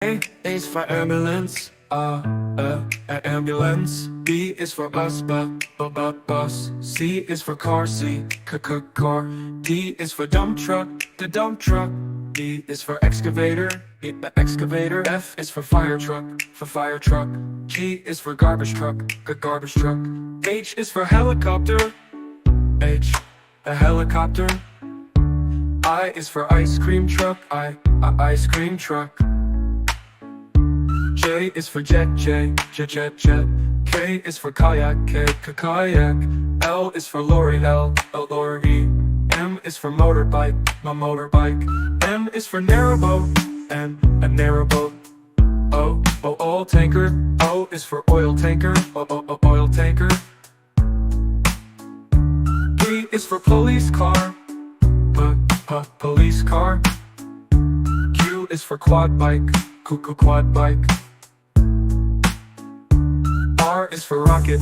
A is for ambulance, ambulance. B is for bus, bus. C is for car, car. D is for dump truck, the dump truck. E is for excavator, excavator. F is for fire truck, G is for garbage truck, garbage truck. H is for helicopter, a helicopter. I is for ice cream truck, ice cream truck. J is for jet. K is for kayak, kayak. L is for lorry, lorry. M is for motorbike, motorbike. N is for narrowboat, a narrowboat. O, oil tanker. O is for oil tanker, oil tanker. P is for police car, police car. Q is for quad bike, quad bike. R is for rocket,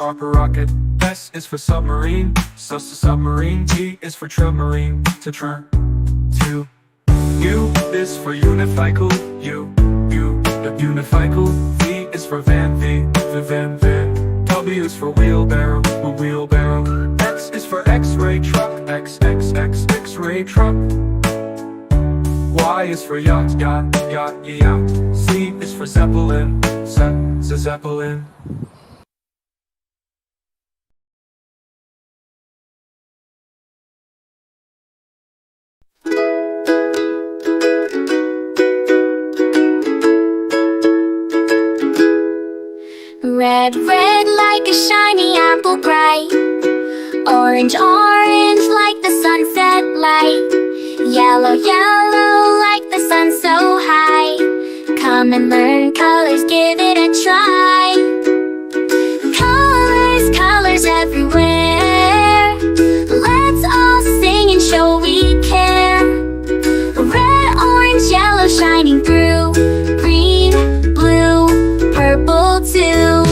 rocket. S is for submarine, submarine. T is for submarine, to. U is for unicycle, unicycle. V is for van, van. W is for wheelbarrow, wheelbarrow. X is for X-ray truck, X-ray truck. Y is for yacht, yacht. Z is for zeppelin, zeppelin. Red, red like a shiny apple bright. Orange, orange like the sunset light. Yellow, yellow like the sun so high. Come and learn colors, give it a try. Colors, colors everywhere. Let's all sing and show we care. Red, orange, yellow shining through. Green, blue, purple too.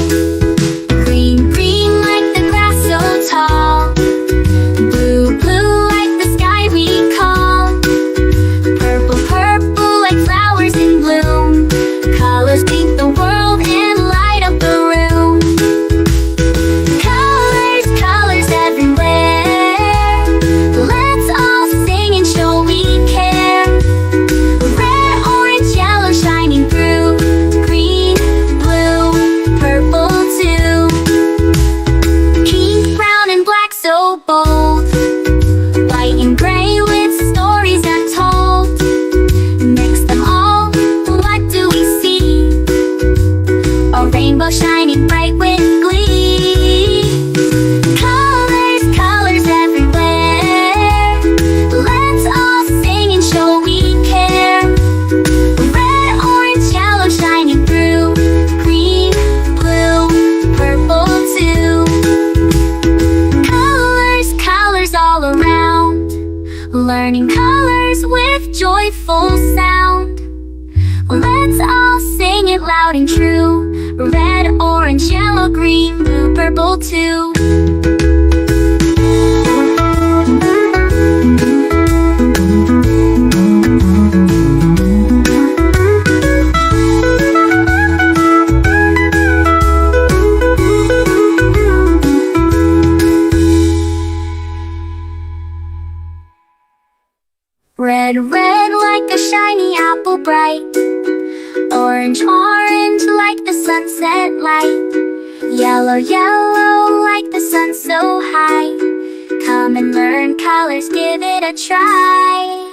Green, green like the grass so tall. Blue, blue like the sky we call. Purple, purple like flowers in bloom. Colors paint the world and light up the room. Colors, colors everywhere. Let's all sing and show we care. Red, orange, yellow shining through. Green, blue, purple too. Pink, brown and black so bold. White and gray with stories untold. Mix them all, what do we see? A rainbow shining bright with glee. Colors, colors everywhere. Let's all sing and show we care. Red, orange, yellow shining through. Green, blue, purple too. Colors, colors all around. Learning colors with joyful sound. Let's all sing it loud and true. Red, orange, yellow, green, blue, purple too. Red, red like a shiny apple bright. Orange, orange like the sunset light. Yellow, yellow like the sun so high. Come and learn colors, give it a try.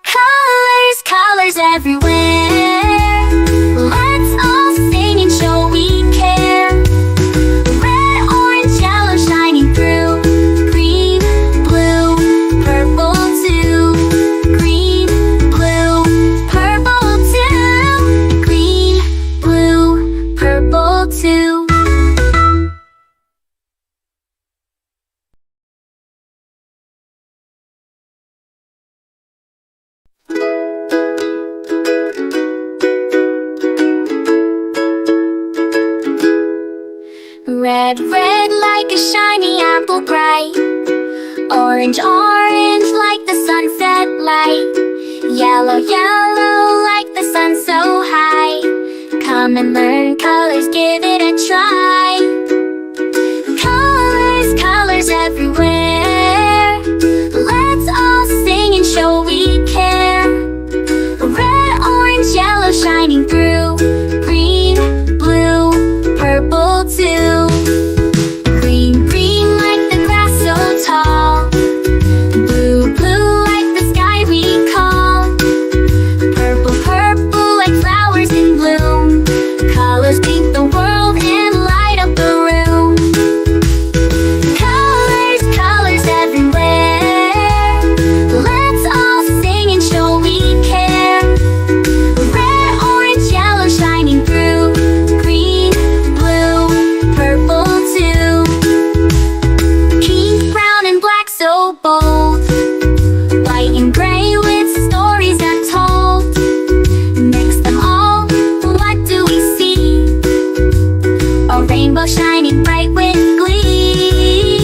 Colors, colors everywhere. Let's all sing and show we care. Red, orange, yellow shining through. Green, blue, purple too. Green, blue, purple too. Green, blue, purple too. Red, red like a shiny apple bright. Orange, orange like the sunset light. Yellow, yellow like the sun so high. Come and learn colors, give it a try. Colors, colors everywhere. Let's all sing and show we care. Red, orange, yellow shining through. Green, blue, purple too. Green, green like the grass so tall. Blue, blue like the sky we call. Purple, purple like flowers in bloom. Colors paint the world and light up the room. Colors, colors everywhere. Let's all sing and show we care. Red, orange, yellow shining through. Green, blue, purple too. Pink, brown and black so bold. White and gray with stories untold. Mix them all, what do we see? A rainbow shining bright with glee.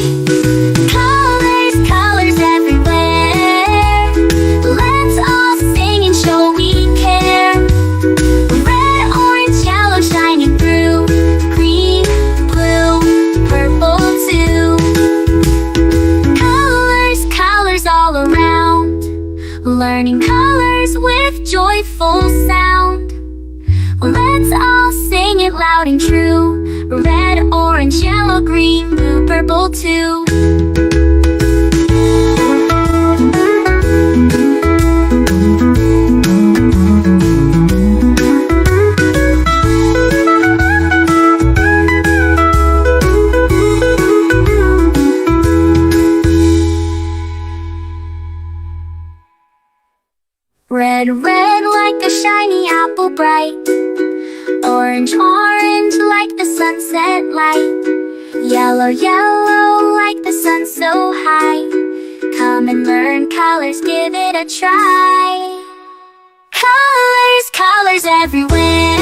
Colors, colors everywhere. Let's all sing and show we care. Red, orange, yellow shining through. Green, blue, purple too. Colors, colors all around. Learning colors with joyful sound. Let's all sing it loud and true. Red, orange, yellow, green, blue, purple too. Red, red like a shiny apple bright. Orange, orange like the sunset light. Yellow, yellow like the sun so high. Come and learn colors, give it a try. Colors, colors everywhere.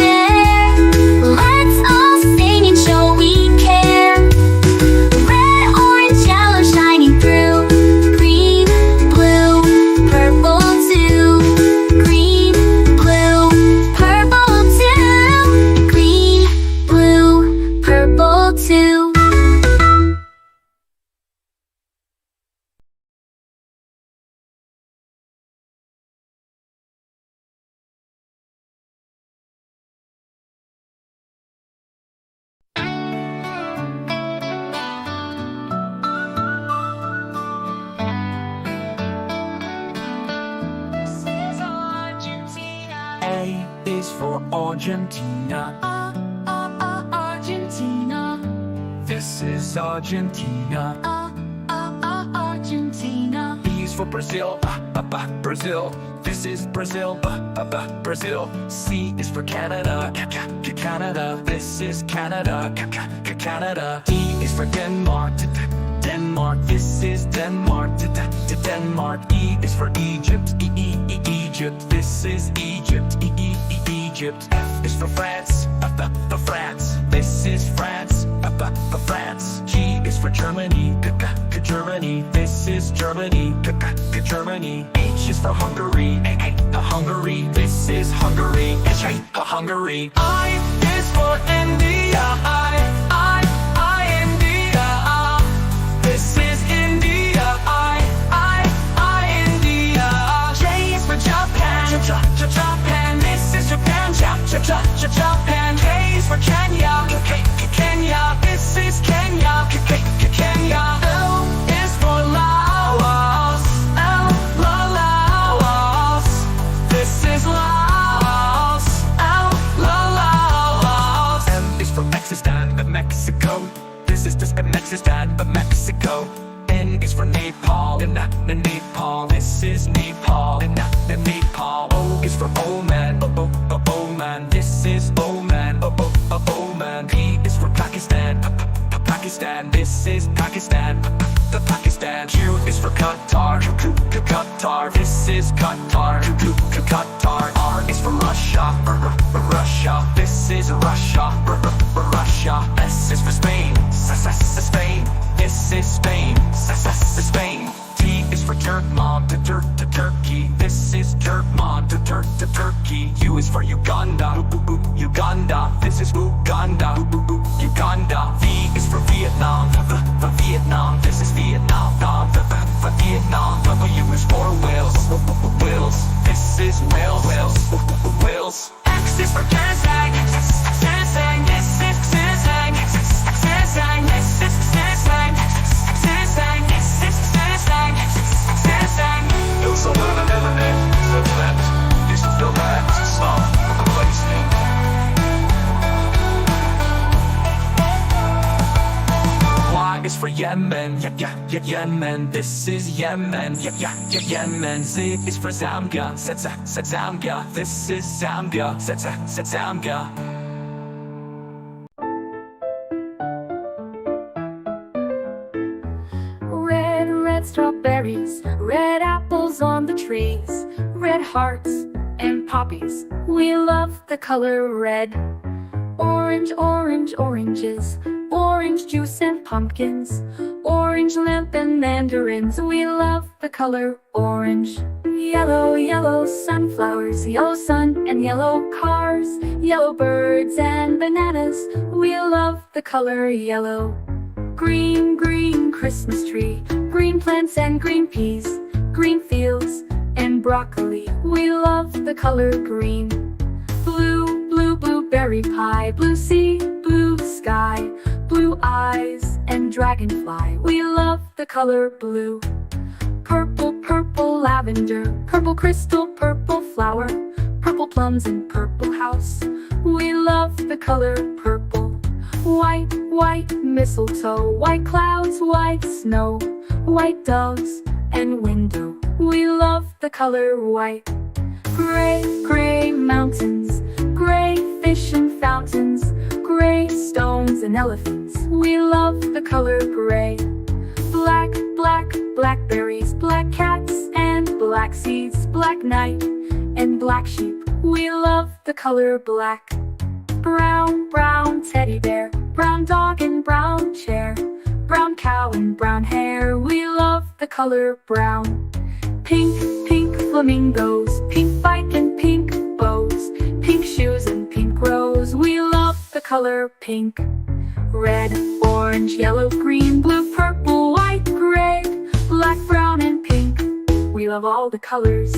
Let's all sing and show we care. Red, orange, yellow shining through. Green, blue, purple too. Green, blue, purple too. Green, blue, purple too. A is for Argentina. Argentina. This is Argentina. Argentina. B is for Brazil. Brazil. This is Brazil. Brazil. C is for Canada. Canada. This is Canada. Canada. D is for Denmark. Denmark. This is Denmark. Denmark. E is for Egypt. Egypt. This is Egypt. Egypt. F is for France. France. This is France. France. G is for Germany. Germany. This is Germany. Germany. H is for Hungary. Hungary. This is Hungary. Hungary. I is for India. India. This is India. India. J is for Japan. Japan. This is Japan. Japan. K is for Kenya. Kenya. This is Kenya. Kenya. L is for Laos. Laos. This is Laos. Laos. M is for Pakistan, Mexico. This is just Pakistan, Mexico. N is for Nepal, Nepal. This is Nepal, Nepal. O is for Oman, Oman. This is Oman, Oman. P is for Pakistan, Pakistan. This is Pakistan, Pakistan. Q is for Qatar, Qatar. This is Qatar, Qatar. R is for Russia, Russia. This is Russia, Russia. S is for Spain, Spain. This is Spain, Spain. T is for Turkmen, to Turkey. This is Turkmen, to Turkey. U is for Uganda, Uganda, this is Uganda, Uganda. V is for Vietnam, for Vietnam, this is Vietnam, for Vietnam. W is for Wales, Wales, this is Wales, Wales. X is for Kazakh, Kazakh, this is Kazakh, Kazakh, this is Kazakh, Kazakh, this is Kazakh, Kazakh. It's a little bit, this is the last song of the place name. Y is for Yemen, Yemen, this is Yemen, Yemen. Z is for Zambia, Zambia, this is Zambia, Zambia. Red, red strawberries, red apples on the trees, red hearts and poppies. We love the color red. Orange, orange, oranges, orange juice and pumpkins, orange lamp and mandarins. We love the color orange. Yellow, yellow sunflowers, yellow sun and yellow cars, yellow birds and bananas. We love the color yellow. Green, green Christmas tree, green plants and green peas, green fields and broccoli. We love the color green. Blue, blue, blueberry pie, blue sea, blue sky, blue eyes and dragonfly. We love the color blue. Purple, purple lavender, purple crystal, purple flower, purple plums and purple house. We love the color purple. White, white mistletoe, white clouds, white snow, white doves and window. We love the color white. Gray, gray mountains, gray fish and fountains, gray stones and elephants. We love the color gray. Black, black blackberries, black cats and black seeds, black night and black sheep. We love the color black. Brown, brown teddy bear, brown dog and brown chair, brown cow and brown hair. We love the color brown. Pink, pink flamingos, pink bike and pink bows, pink shoes and pink rose. We love the color pink. Red, orange, yellow, green, blue, purple, white, gray, black, brown and pink. We love all the colors.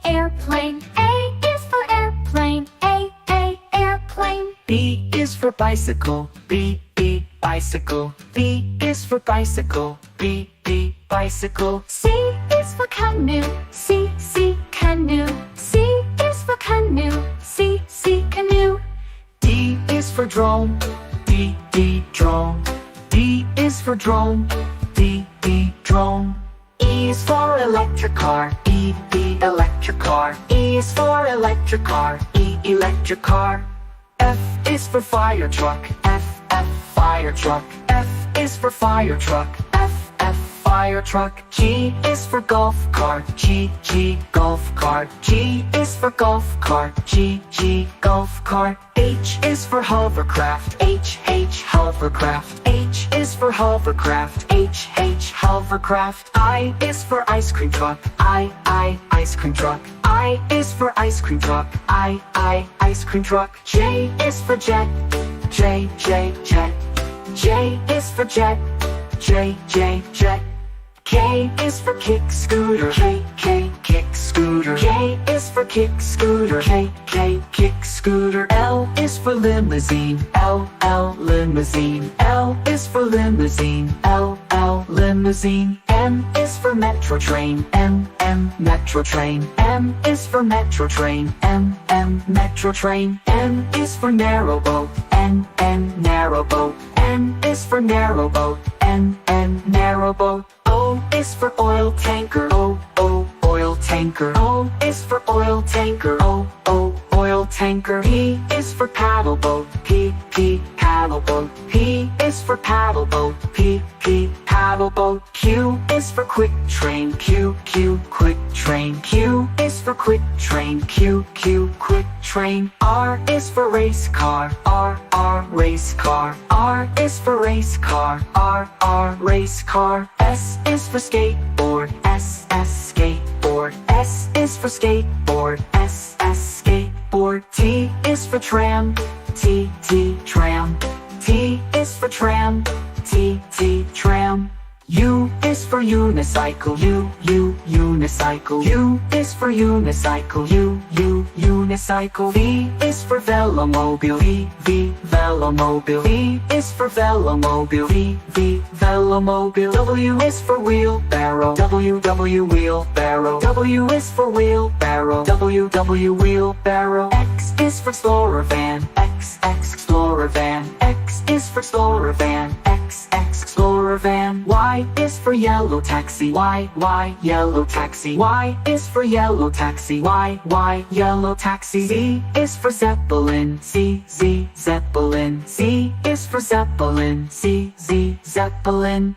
Airplane. A is for airplane. Airplane. B is for bicycle, B, bicycle. B is for bicycle, B, bicycle. C is for canoe. C, canoe. C is for canoe. C, canoe. D is for drone, D, drone. D is for drone, D, drone. E is for electric car, E, electric car. E is for electric car, E, electric car. F is for fire truck, F, fire truck. F is for fire truck, F, fire truck. G is for golf cart, G, golf cart. G is for golf cart, G, golf cart. H is for hovercraft, H, hovercraft. H is for hovercraft, H, hovercraft. I is for ice cream truck, I, ice cream truck. I is for ice cream truck, I, ice cream truck. J is for jet, J, jet. J is for jet, J, jet. K is for kick scooter, K, kick scooter. K is for kick scooter, K, kick scooter. L is for limousine, L, limousine. L is for limousine, L, limousine. M is for metro train, M, metro train. M is for metro train, M, metro train. N is for narrow boat, N, narrow boat. N is for narrow boat, N, narrow boat. O is for oil tanker, O, oil tanker. O is for oil tanker, O, oil tanker. P is for paddle boat. P paddle boat. P is for paddle boat. P paddle boat. Q is for quick train. Q quick train. Q is for quick train. Q quick train. R is for race car. R race car. R is for race car. R race car. S is for skateboard. S skateboard. S is for skateboard. S skateboard. T is for tram. T tram. T is for tram. T tram. U is for unicycle. U unicycle. U is for unicycle. U unicycle. V is for velomobile. V velomobile. V is for velomobile. V velomobile. W is for wheelbarrow. W wheelbarrow. W is for wheelbarrow. W wheelbarrow. X is for explorer van. X explorer van. X is for explorer van. X explorer van. Y is for yellow taxi. Y yellow taxi. Y is for yellow taxi. Y yellow taxi. Z is for zeppelin. Z zeppelin. Z is for zeppelin. Z zeppelin.